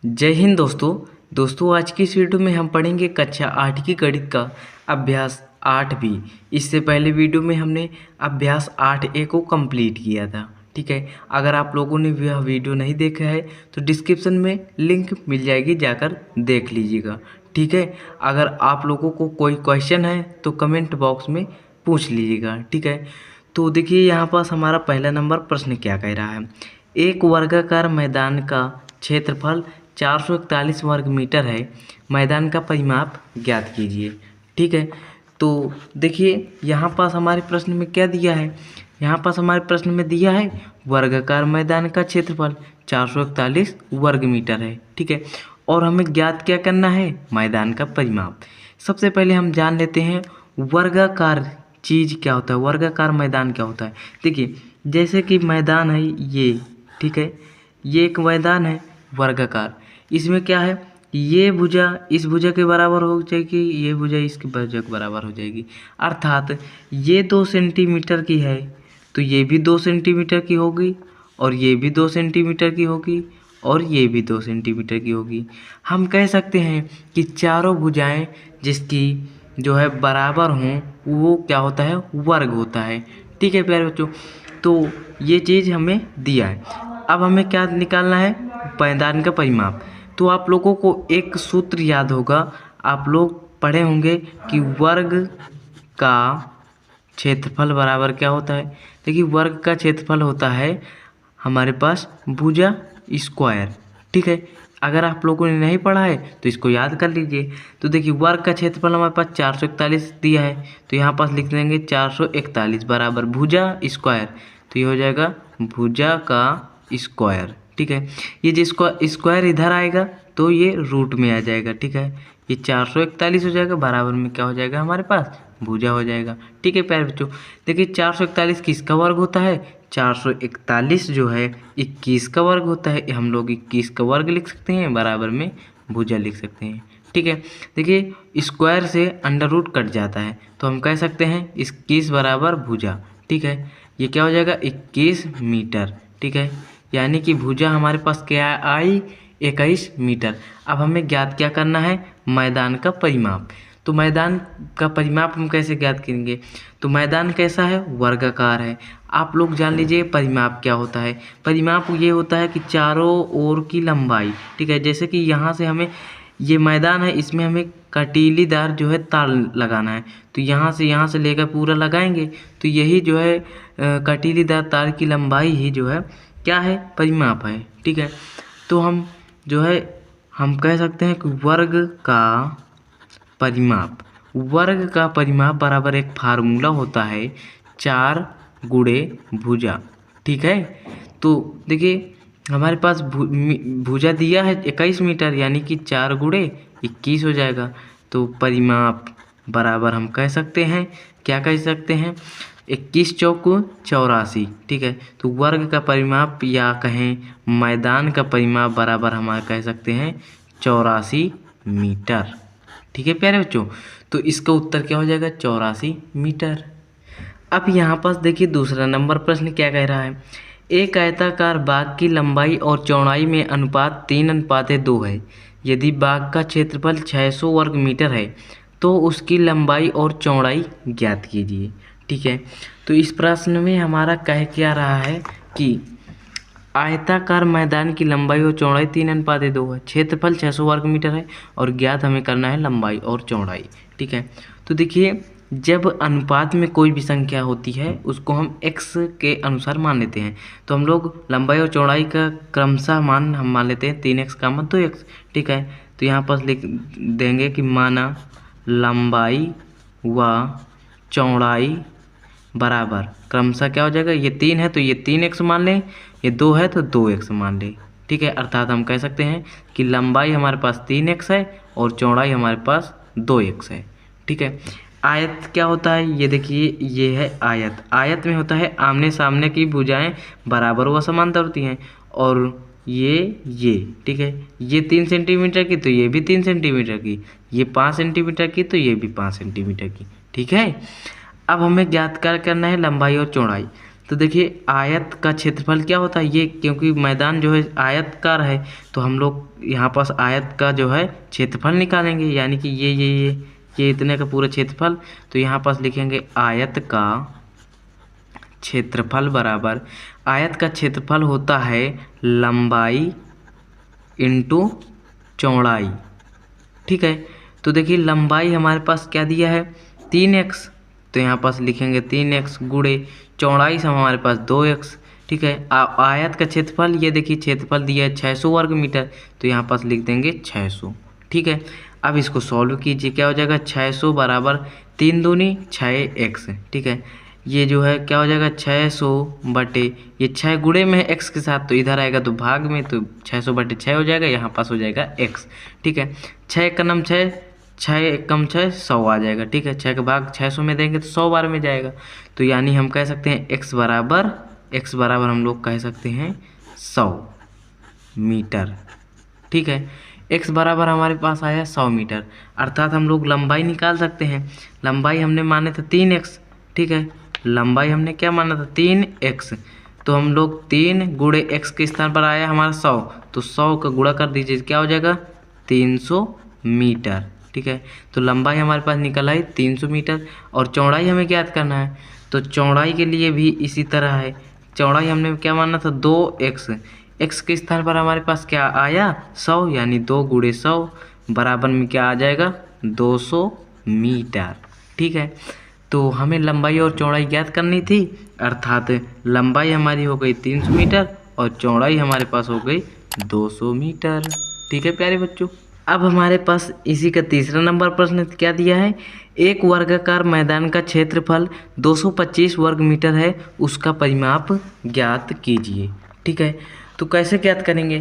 जय हिंद दोस्तों आज की इस वीडियो में हम पढ़ेंगे कक्षा 8 की गणित का अभ्यास 8B। इससे पहले वीडियो में हमने अभ्यास 8A को कंप्लीट किया था। ठीक है, अगर आप लोगों ने वह वीडियो नहीं देखा है तो डिस्क्रिप्शन में लिंक मिल जाएगी, जाकर देख लीजिएगा। ठीक है, अगर आप लोगों को कोई क्वेश्चन है तो कमेंट बॉक्स में पूछ लीजिएगा। ठीक है, तो देखिए यहाँ पास हमारा पहला नंबर प्रश्न क्या कह रहा है। एक वर्गाकार मैदान का क्षेत्रफल 441 वर्ग मीटर है, मैदान का परिमाप ज्ञात कीजिए। ठीक है, तो देखिए यहाँ पास हमारे प्रश्न में क्या दिया है। यहाँ पास हमारे प्रश्न में दिया है वर्गाकार मैदान का क्षेत्रफल 441 वर्ग मीटर है। ठीक है, और हमें ज्ञात क्या करना है, मैदान का परिमाप। सबसे पहले हम जान लेते हैं वर्गाकार चीज़ क्या होता है, वर्गाकार मैदान क्या होता है। देखिए जैसे कि मैदान है ये, ठीक है, ये एक मैदान है वर्गाकार। इसमें क्या है, ये भुजा इस भुजा के बराबर हो जाएगी, ये भुजा इसकी भुजा के बराबर हो जाएगी। अर्थात ये 2 सेंटीमीटर की है तो ये भी 2 सेंटीमीटर की होगी, और ये भी 2 सेंटीमीटर की होगी, और ये भी 2 सेंटीमीटर की होगी। हम कह सकते हैं कि चारों भुजाएं जिसकी जो है बराबर हों वो क्या होता है, वर्ग होता है। ठीक है प्यारे बच्चों, तो ये चीज़ हमें दिया है। अब हमें क्या निकालना है, मैदान का परिमाप। तो आप लोगों को एक सूत्र याद होगा, आप लोग पढ़े होंगे कि वर्ग का क्षेत्रफल बराबर क्या होता है। देखिए वर्ग का क्षेत्रफल होता है हमारे पास भुजा स्क्वायर। ठीक है, अगर आप लोगों ने नहीं पढ़ा है तो इसको याद कर लीजिए। तो देखिए वर्ग का क्षेत्रफल हमारे पास 441 दिया है, तो यहाँ पास लिख देंगे 441 बराबर भुजा स्क्वायर, तो ये हो जाएगा भुजा का स्क्वायर। ठीक है, ये जिसको स्क्वायर इधर आएगा तो ये रूट में आ जाएगा। ठीक है, ये 441 हो जाएगा, बराबर में क्या हो जाएगा हमारे पास, भुजा हो जाएगा। ठीक है प्यारे बच्चों, देखिए 441 किसका वर्ग होता है, 441 जो है 21 का वर्ग होता है। हम लोग 21 का वर्ग लिख सकते हैं, बराबर में भुजा लिख सकते हैं। ठीक है, देखिए स्क्वायर से अंडर रूट कट जाता है तो हम कह सकते हैं 21 बराबर भुजा। ठीक है, ये क्या हो जाएगा 21 मीटर। ठीक है, यानी कि भुजा हमारे पास क्या आई, 21 मीटर। अब हमें ज्ञात क्या करना है, मैदान का परिमाप। तो मैदान का परिमाप हम कैसे ज्ञात करेंगे, तो मैदान कैसा है, वर्गाकार है। आप लोग जान लीजिए परिमाप क्या होता है। परिमाप ये होता है कि चारों ओर की लंबाई। ठीक है, जैसे कि यहाँ से हमें ये मैदान है, इसमें हमें कटीलीदार जो है तार लगाना है, तो यहाँ से लेकर पूरा लगाएंगे तो यही जो है कटीलीदार तार की लंबाई ही जो है क्या है, परिमाप है। ठीक है, तो हम जो है हम कह सकते हैं कि वर्ग का परिमाप बराबर एक फार्मूला होता है 4 गुणे भुजा। ठीक है, तो देखिए हमारे पास भुजा दिया है 21 मीटर, यानी कि 4 गुणे 21 हो जाएगा। तो परिमाप बराबर हम कह सकते हैं, क्या कह सकते हैं, 21 चौक 84। ठीक है, तो वर्ग का परिमाप या कहें मैदान का परिमाप बराबर हम कह सकते हैं 84 मीटर। ठीक है प्यारे बच्चों, तो इसका उत्तर क्या हो जाएगा, 84 मीटर। अब यहाँ पास देखिए दूसरा नंबर प्रश्न क्या कह रहा है। एक आयताकार बाग की लंबाई और चौड़ाई में अनुपात 3:2 है। यदि बाग का क्षेत्रफल 600 वर्ग मीटर है तो उसकी लंबाई और चौड़ाई ज्ञात कीजिए। ठीक है, तो इस प्रश्न में हमारा कह क्या रहा है कि आयताकार मैदान की लंबाई और चौड़ाई 3:2 है, क्षेत्रफल 600 वर्ग मीटर है, और ज्ञात हमें करना है लंबाई और चौड़ाई। ठीक है, तो देखिए जब अनुपात में कोई भी संख्या होती है उसको हम x के अनुसार मान लेते हैं, तो हम लोग लंबाई और चौड़ाई का क्रमशः मान हम मान लेते हैं 3x का मान 2x। ठीक है, तो यहाँ पर लिख देंगे कि माना लंबाई व चौड़ाई बराबर क्रमशः क्या हो जाएगा, ये 3 है तो ये 3x मान लें, ये 2 है तो 2x मान लें। ठीक है, अर्थात हम कह सकते हैं कि लंबाई हमारे पास 3x है और चौड़ाई हमारे पास 2x है। ठीक है, आयत क्या होता है, ये देखिए ये है आयत। आयत में होता है आमने सामने की भुजाएं बराबर व समांतर होती हैं, और ये ठीक है, ये 3 सेंटीमीटर की तो ये भी 3 सेंटीमीटर की, ये 5 सेंटीमीटर की तो ये भी 5 सेंटीमीटर की। ठीक है, अब हमें ज्ञात करना है लंबाई और चौड़ाई। तो देखिए आयत का क्षेत्रफल क्या होता है, ये क्योंकि मैदान जो है आयतकार है तो हम लोग यहाँ पास आयत का जो है क्षेत्रफल निकालेंगे, यानी कि ये इतने का पूरा क्षेत्रफल। तो यहाँ पास लिखेंगे आयत का क्षेत्रफल बराबर, आयत का क्षेत्रफल होता है लंबाई इंटू चौड़ाई। ठीक है, तो देखिए लंबाई हमारे पास क्या दिया है 3x, तो यहाँ पास लिखेंगे 3x गुणे चौड़ाई से हमारे पास 2x। ठीक है, आयत का क्षेत्रफल, ये देखिए क्षेत्रफल दिया है 600 वर्ग मीटर, तो यहाँ पास लिख देंगे 600। ठीक है, अब इसको सॉल्व कीजिए, क्या हो जाएगा 600 बराबर 3 दूनी 6x। ठीक है, ये जो है क्या हो जाएगा 600 बटे, ये 6 गुणे में है x के साथ, तो इधर आएगा तो भाग में, तो 600 बटे 6 हो जाएगा, यहाँ पास हो जाएगा x। ठीक है, 6 का नाम 6, 6 कम 6 100 आ जाएगा। ठीक है, 6 का भाग 600 में देंगे तो 100 बार में जाएगा, तो यानी हम कह सकते हैं x बराबर हम लोग कह सकते हैं 100 मीटर। ठीक है, x बराबर हमारे पास आया 100 मीटर, अर्थात हम लोग लंबाई निकाल सकते हैं। लंबाई हमने माने थे 3x। ठीक है, लंबाई हमने क्या माना था 3x, तो हम लोग 3 गुणे x के स्थान पर आया हमारा 100, तो 100 का गुणा कर दीजिए, क्या हो जाएगा 300 मीटर। ठीक है, तो लंबाई हमारे पास निकल आई 300 मीटर, और चौड़ाई हमें ज्ञात करना है, तो चौड़ाई के लिए भी इसी तरह है। चौड़ाई हमने क्या माना था 2x, x के स्थान पर हमारे पास क्या आया 100, यानी 2 गुणे 100 बराबर में क्या आ जाएगा 200 मीटर। ठीक है, तो हमें लंबाई और चौड़ाई ज्ञात करनी थी, अर्थात लंबाई हमारी हो गई 300 मीटर और चौड़ाई हमारे पास हो गई 200 मीटर। ठीक है प्यारे बच्चों, अब हमारे पास इसी का तीसरा नंबर प्रश्न क्या दिया है, एक वर्गाकार मैदान का क्षेत्रफल 225 वर्ग मीटर है, उसका परिमाप ज्ञात कीजिए। ठीक है, तो कैसे ज्ञात करेंगे,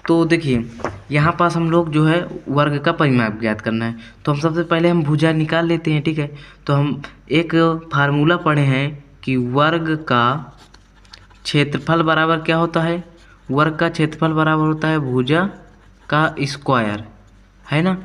तो देखिए यहाँ पास हम लोग जो है वर्ग का परिमाप ज्ञात करना है, तो हम सबसे पहले हम भुजा निकाल लेते हैं। ठीक है, तो हम एक फार्मूला पढ़े हैं कि वर्ग का क्षेत्रफल बराबर क्या होता है, वर्ग का क्षेत्रफल बराबर होता है भुजा का स्क्वायर, है ना।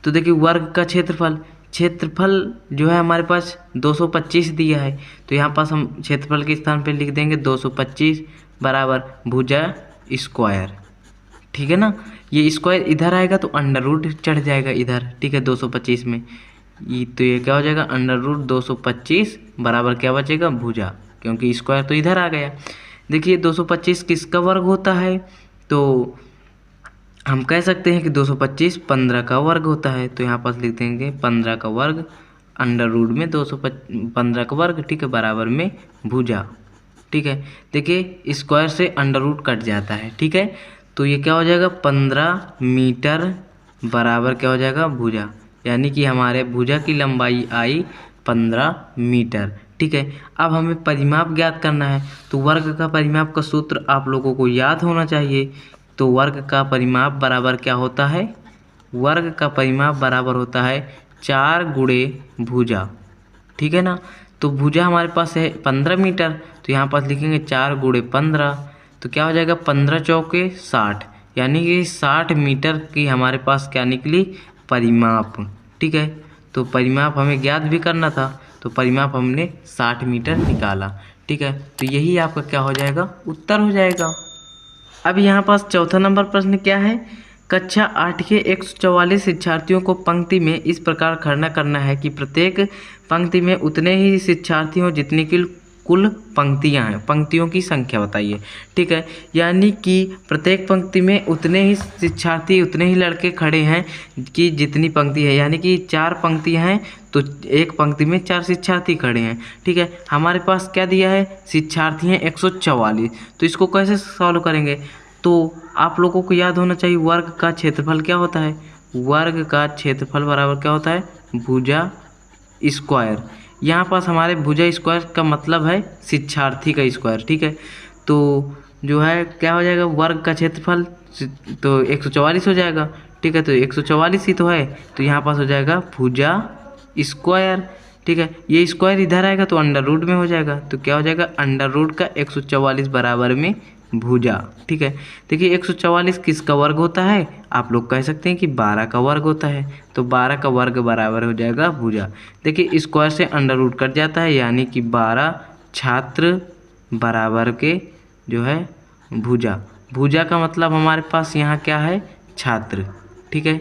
तो देखिए वर्ग का क्षेत्रफल जो है हमारे पास 225 दिया है, तो यहाँ पास हम क्षेत्रफल के स्थान पे लिख देंगे 225 बराबर भुजा स्क्वायर। ठीक है ना, ये स्क्वायर इधर आएगा तो अंडर रूट चढ़ जाएगा इधर। ठीक है, 225 में तो ये क्या हो जाएगा अंडर रूट 225 बराबर क्या बचेगा भुजा, क्योंकि स्क्वायर तो इधर आ गया। देखिए 225 किसका वर्ग होता है, तो हम कह सकते हैं कि 225 15 का वर्ग होता है, तो यहाँ पास लिख देंगे 15 का वर्ग अंडर रूट में 215 का वर्ग। ठीक है, बराबर में भुजा। ठीक है, देखिए स्क्वायर से अंडर रूट कट जाता है। ठीक है, तो ये क्या हो जाएगा 15 मीटर बराबर क्या हो जाएगा भुजा, यानी कि हमारे भुजा की लंबाई आई 15 मीटर। ठीक है, अब हमें परिमाप ज्ञात करना है, तो वर्ग का परिमाप का सूत्र आप लोगों को याद होना चाहिए। तो वर्ग का परिमाप बराबर क्या होता है, वर्ग का परिमाप बराबर होता है 4 गुणे भुजा। ठीक है ना, तो भुजा हमारे पास है 15 मीटर, तो यहाँ पास लिखेंगे 4 गुणे 15, तो क्या हो जाएगा 15 चौके 60, यानी कि 60 मीटर की हमारे पास क्या निकली परिमाप। ठीक है, तो परिमाप हमें ज्ञात भी करना था, तो परिमाप हमने 60 मीटर निकाला। ठीक है, तो यही आपका क्या हो जाएगा उत्तर हो जाएगा। अब यहाँ पास चौथा नंबर प्रश्न क्या है, कक्षा 8 के 144 शिक्षार्थियों को पंक्ति में इस प्रकार खड़ा करना है कि प्रत्येक पंक्ति में उतने ही शिक्षार्थी हों जितनी की कुल पंक्तियाँ हैं, पंक्तियों की संख्या बताइए। ठीक है, यानी कि प्रत्येक पंक्ति में उतने ही शिक्षार्थी उतने ही लड़के खड़े हैं कि जितनी पंक्ति है, यानी कि 4 पंक्तियाँ हैं तो एक पंक्ति में 4 शिक्षार्थी खड़े हैं। ठीक है, हमारे पास क्या दिया है शिक्षार्थी हैं 144, तो इसको कैसे सॉल्व करेंगे, तो आप लोगों को याद होना चाहिए वर्ग का क्षेत्रफल क्या होता है, वर्ग का क्षेत्रफल बराबर क्या होता है भुजा स्क्वायर। यहाँ पास हमारे भुजा स्क्वायर का मतलब है शिक्षार्थी का स्क्वायर। ठीक है, तो जो है क्या हो जाएगा वर्ग का क्षेत्रफल तो 144 हो जाएगा। ठीक है, तो 144 ही तो है, तो यहाँ पास हो जाएगा भुजा स्क्वायर। ठीक है, ये स्क्वायर इधर आएगा तो अंडर रूट में हो जाएगा, तो क्या हो जाएगा अंडर रूट का 144 बराबर में भुजा। ठीक है, देखिए 144 किसका वर्ग होता है, आप लोग कह सकते हैं कि 12 का वर्ग होता है, तो 12 का वर्ग बराबर हो जाएगा भुजा। देखिए स्क्वायर से अंडर रूट कट जाता है, यानी कि 12 छात्र बराबर के जो है भुजा। भुजा का मतलब हमारे पास यहाँ क्या है, छात्र, ठीक है,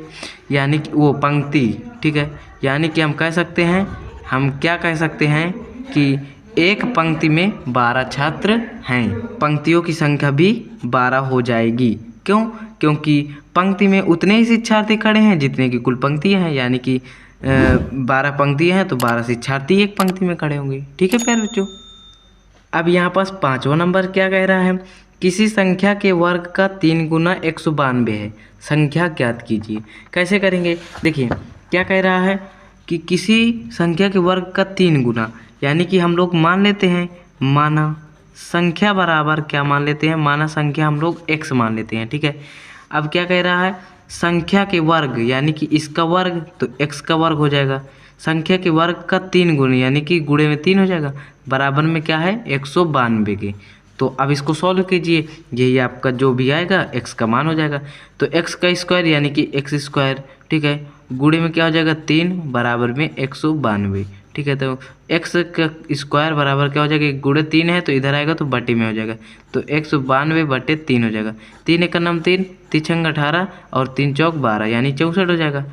यानी कि वो पंक्ति, ठीक है। यानी कि हम कह सकते हैं, हम क्या कह सकते हैं कि एक पंक्ति में 12 छात्र हैं, पंक्तियों की संख्या भी 12 हो जाएगी। क्यों? क्योंकि पंक्ति में उतने ही शिक्षार्थी खड़े हैं जितने की कुल पंक्तियां हैं, यानी कि 12 पंक्तियां हैं तो 12 शिक्षार्थी एक पंक्ति में खड़े होंगे, ठीक है प्यारे बच्चों। अब यहाँ पास 5वां नंबर क्या कह रहा है, किसी संख्या के वर्ग का 3 गुना 192 है, संख्या ज्ञात कीजिए। कैसे करेंगे, देखिए क्या कह रहा है कि किसी संख्या के वर्ग का 3 गुना, यानी कि हम लोग मान लेते हैं, माना संख्या बराबर क्या मान लेते हैं, माना संख्या हम लोग x मान लेते हैं, ठीक है। अब क्या कह रहा है, संख्या के वर्ग, यानी कि इसका वर्ग तो x का वर्ग हो जाएगा, संख्या के वर्ग का 3 गुना, यानी कि गुणे में 3 हो जाएगा, बराबर में क्या है 192 के। तो अब इसको सॉल्व कीजिए, यही आपका जो भी आएगा x का मान हो जाएगा। तो x का स्क्वायर यानी कि x स्क्वायर, ठीक है, गुणे में क्या हो जाएगा 3 बराबर में 192, ठीक है। तो x का स्क्वायर बराबर क्या हो जाएगा, गुणे 3 है तो इधर आएगा तो बटे में हो जाएगा, तो 192 बटे 3 हो जाएगा। 3 एक नाम 3, 3 छंग 18 और 3 चौक 12 यानी 64 हो जाएगा।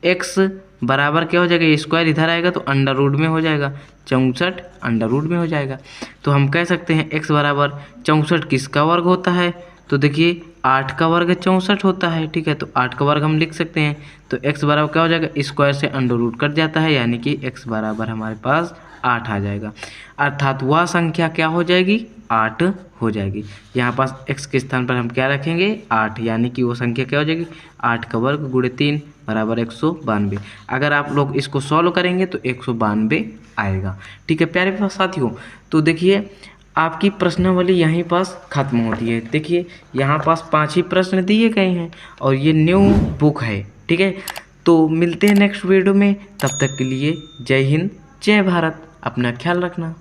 x बराबर क्या हो जाएगा, स्क्वायर इधर आएगा तो अंडर रूट में हो जाएगा, 64 अंडर रूट में हो जाएगा। तो हम कह सकते हैं x बराबर 64 किसका वर्ग होता है, तो देखिए 8 का वर्ग 64 होता है, ठीक है। तो 8 का वर्ग हम लिख सकते हैं, तो x बराबर क्या हो जाएगा, स्क्वायर से अंडर रूट कट जाता है, यानी कि x बराबर हमारे पास 8 आ जाएगा, अर्थात वह संख्या क्या हो जाएगी, 8 हो जाएगी। यहाँ पास x के स्थान पर हम क्या रखेंगे, 8, यानी कि वो संख्या क्या हो जाएगी, 8 का वर्ग गुणे 3 बराबर 192। अगर आप लोग इसको सॉल्व करेंगे तो 192 आएगा, ठीक है प्यारे साथियों। तो देखिए आपकी प्रश्नावली यहीं पास खत्म होती है। देखिए यहाँ पास 5 ही प्रश्न दिए गए हैं और ये न्यू बुक है, ठीक है। तो मिलते हैं नेक्स्ट वीडियो में, तब तक के लिए जय हिंद जय भारत, अपना ख्याल रखना।